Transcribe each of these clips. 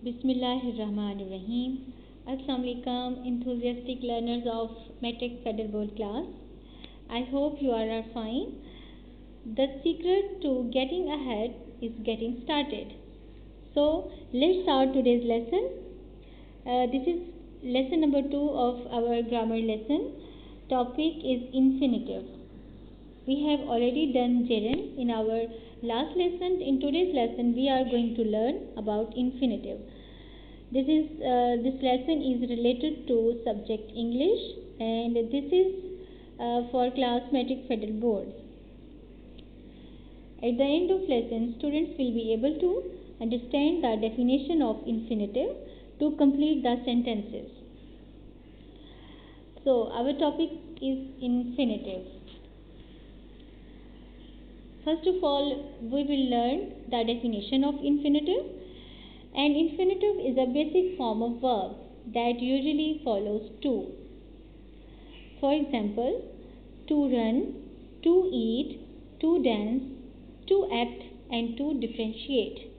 Bismillahirrahmanirrahim. Assalamu alaikum, enthusiastic learners of Matrix Federal Board class. I hope you all are fine. The secret to getting ahead is getting started. So, let's start today's lesson. This is lesson number 2 of our grammar lesson. Topic is infinitive. We have already done gerund in our last lesson. In today's lesson, we are going to learn about infinitive. This lesson is related to subject English, and this is for class Matrix Federal Board. At the end of lesson, students will be able to understand the definition of infinitive to complete the sentences. So, our topic is infinitive. First of all, we will learn the definition of infinitive. An infinitive is a basic form of verb that usually follows to. For example, to run, to eat, to dance, to act and to differentiate.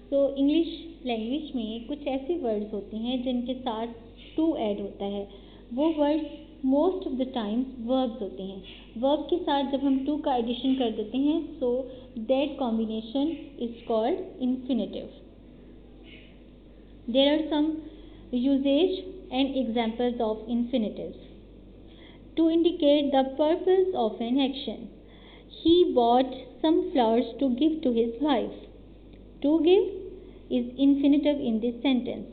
So, English language में कुछ ऐसे words होते हैं जिनके साथ to add होता है. वो words most of the times verbs होते हैं. वर्ब के साथ जब हम टू का एडिशन कर देते हैं, so that combination is called infinitive. There are some usage and examples of infinitives. To indicate the purpose of an action. He bought some flowers to give to his wife. To give is infinitive in this sentence.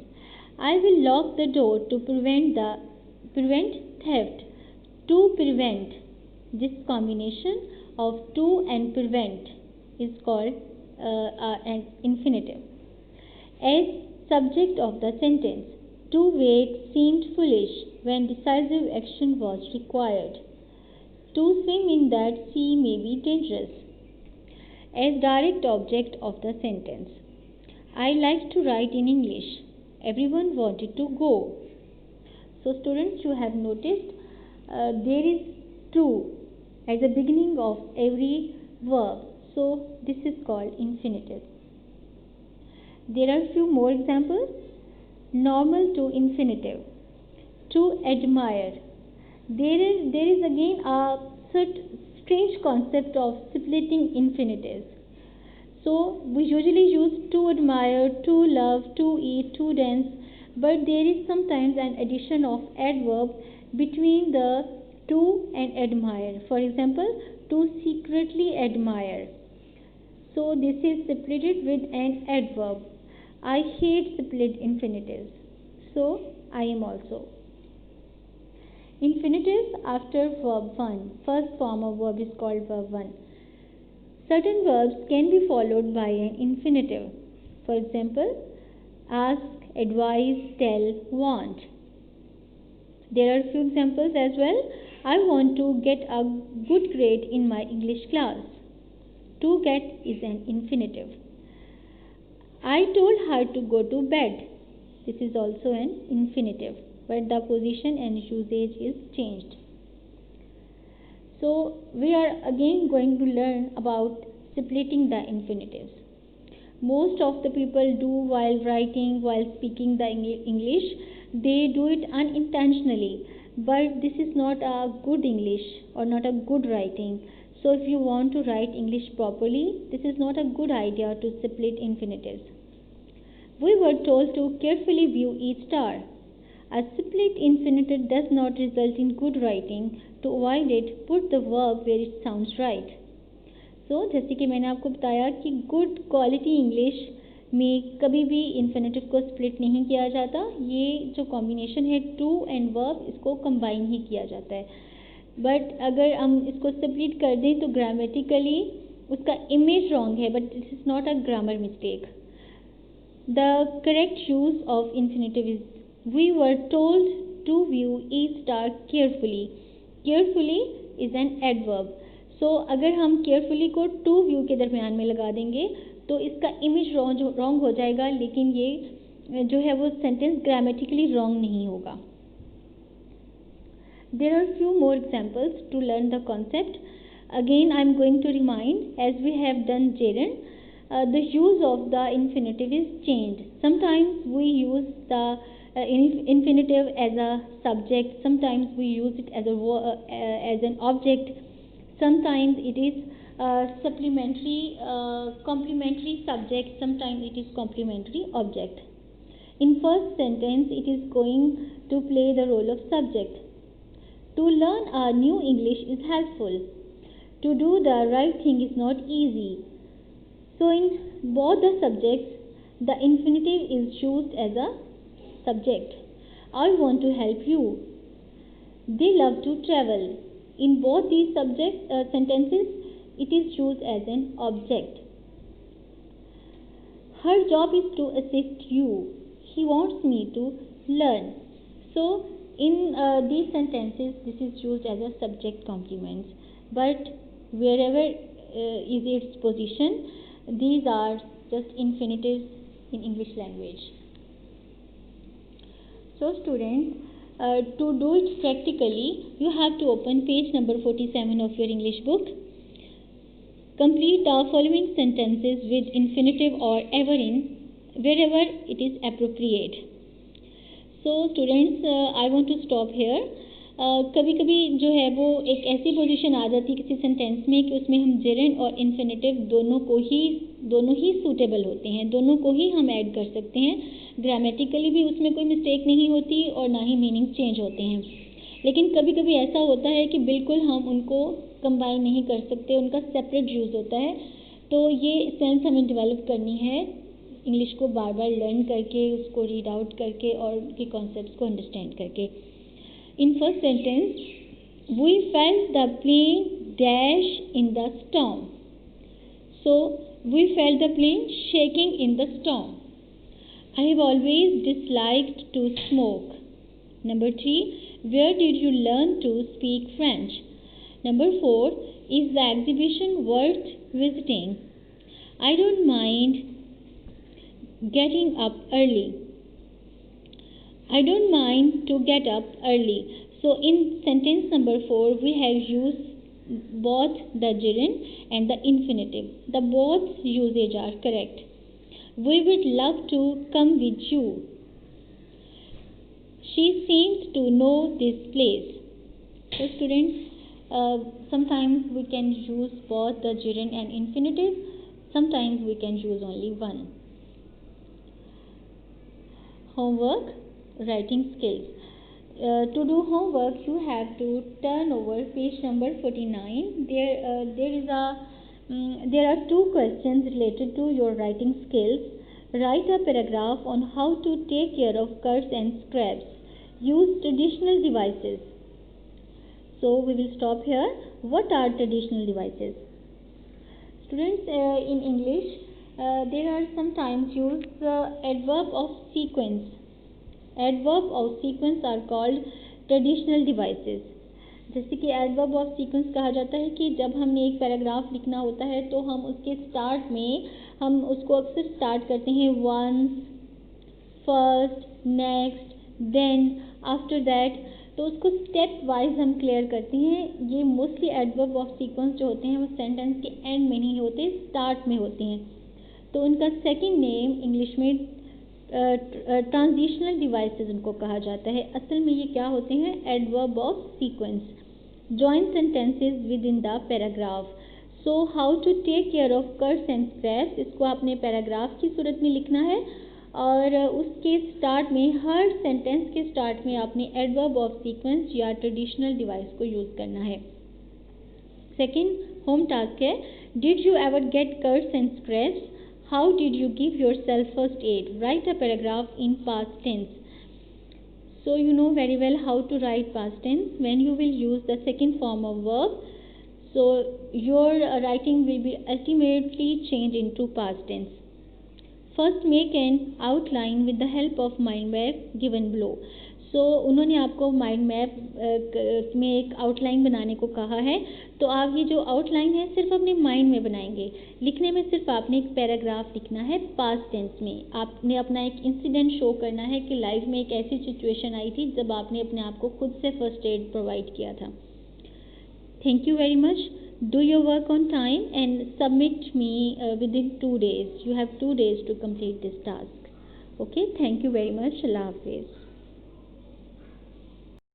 I will lock the door to prevent theft. To prevent. This combination of to and prevent is called an infinitive. As subject of the sentence, to wait seemed foolish when decisive action was required. To swim in that sea may be dangerous. As direct object of the sentence, I like to write in English. Everyone wanted to go. So students, you have noticed there is to as a beginning of every verb. So this is called infinitive. There are few more examples. Normal to infinitive. To admire. There is again a strange concept of splitting infinitives. So we usually use to admire, to love, to eat, to dance, but there is sometimes an addition of adverb between the to and admire. For example, to secretly admire. So this is splitted with an adverb. I hate split infinitives. So I am also. Infinitive after verb 1. First form of verb is called verb 1. Certain verbs can be followed by an infinitive. For example, ask, advise, tell, want. There are few examples as well. I want to get a good grade in my English class. To get is an infinitive. I told her to go to bed. This is also an infinitive, but the position and usage is changed. So we are again going to learn about splitting the infinitives. Most of the people do while writing, while speaking the English, they do it unintentionally, but this is not a good English or not a good writing. So if you want to write English properly, this is not a good idea to split infinitives. We were told to carefully view each star. A split infinitive does not result in good writing. To avoid it, put the verb where it sounds right. So, जैसे कि मैंने आपको बताया कि good quality English में कभी भी infinitive को split नहीं किया जाता. ये जो combination है to and verb, इसको combine ही किया जाता है. But अगर हम इसको split कर दें तो grammatically उसका image wrong है, but this is not a grammar mistake. The correct use of infinitive is we were told to view each star carefully. Carefully is an adverb. So अगर हम carefully को to view के दरमियान में लगा देंगे तो इसका image wrong हो जाएगा, लेकिन ये जो है वो sentence grammatically wrong नहीं होगा. There are few more examples to learn the concept. Again I am going to remind, as we have done gerund, the use of the infinitive is changed. Sometimes we use the infinitive as a subject, sometimes we use it as as an object, sometimes it is supplementary complementary subject, sometimes it is complementary object. In first sentence it is going to play the role of subject. To learn a new English is helpful. To do the right thing is not easy. So in both the subjects, the infinitive is used as a subject. I want to help you. They love to travel. In both these sentences, it is used as an object. Her job is to assist you. He wants me to learn. So in these sentences, this is used as a subject complement. But wherever is its position, these are just infinitives in English language. So students, to do it practically, you have to open page number 47 of your English book. Complete the following sentences with infinitive or ever in wherever it is appropriate. So students, I want to stop here. कभी कभी जो है वो एक ऐसी position आ जाती है किसी सेंटेंस में कि उसमें हम जेरेंड और इन्फिनेटिव दोनों ही सूटेबल होते हैं, दोनों को ही हम ऐड कर सकते हैं. ग्रामेटिकली भी उसमें कोई मिस्टेक नहीं होती और ना ही मीनिंग चेंज होते हैं. लेकिन कभी कभी ऐसा होता है कि बिल्कुल हम उनको कंबाइन नहीं कर सकते, उनका सेपरेट यूज़ होता है. तो ये सेंस हमें डेवलप करनी है इंग्लिश को बार बार लर्न करके, उसको रीड आउट करके और उनके कॉन्सेप्ट्स को अंडरस्टैंड करके. In first sentence, we felt the plane dash in the storm. So, we felt the plane shaking in the storm. I have always disliked to smoke. Number 3, where did you learn to speak French? Number 4, is the exhibition worth visiting? I don't mind getting up early. I don't mind to get up early. So in sentence number 4, we have used both the gerund and the infinitive. The both usage are correct. We would love to come with you. She seems to know this place. So students, sometimes we can use both the gerund and infinitive. Sometimes we can use only one. Homework. Writing skills. To do homework, you have to turn over page number 49. There are two questions related to your writing skills. Write a paragraph on how to take care of cuts and scrapes. Use traditional devices. So we will stop here. What are traditional devices? Students, in English, there are sometimes used adverb of sequence. Adverb of sequence are called traditional devices. जैसे कि adverb of sequence कहा जाता है कि जब हमने एक paragraph लिखना होता है तो हम उसके स्टार्ट में हम उसको अक्सर स्टार्ट करते हैं once, first, next, then, after that. तो उसको स्टेप वाइज हम क्लियर करते हैं. ये मोस्टली एडवर्ब ऑफ सीक्वेंस जो होते हैं वो सेंटेंस के एंड में नहीं होते, स्टार्ट में होते हैं. तो उनका सेकंड नेम इंग्लिश में ट्रांजिशनल डिवाइसेस उनको कहा जाता है. असल में ये क्या होते हैं? Adverb of sequence. Join sentences within the paragraph. So how to take care of cuts and scrapes, इसको आपने पैराग्राफ की सूरत में लिखना है और उसके स्टार्ट में, हर सेंटेंस के स्टार्ट में आपने एडवर्ब ऑफ सीक्वेंस या ट्रेडिशनल डिवाइस को यूज़ करना है. सेकेंड होम टास्क है, did you ever get cuts and scrapes? How did you give yourself first aid? Write a paragraph in past tense. So you know very well how to write past tense when you will use the second form of verb. So your writing will be ultimately changed into past tense. First make an outline with the help of mind map given below. So उन्होंने आपको mind map में एक outline बनाने को कहा है. तो आप ये जो आउटलाइन है सिर्फ अपने माइंड में बनाएंगे. लिखने में सिर्फ आपने एक पैराग्राफ लिखना है पास्ट टेंस में. आपने अपना एक इंसिडेंट शो करना है कि लाइफ में एक ऐसी सिचुएशन आई थी जब आपने अपने आप को खुद से फर्स्ट एड प्रोवाइड किया था. Thank you very much. Do your work on time and submit me within 2 days. You have 2 days to complete this task. Okay, thank you very much. Allah Hafiz.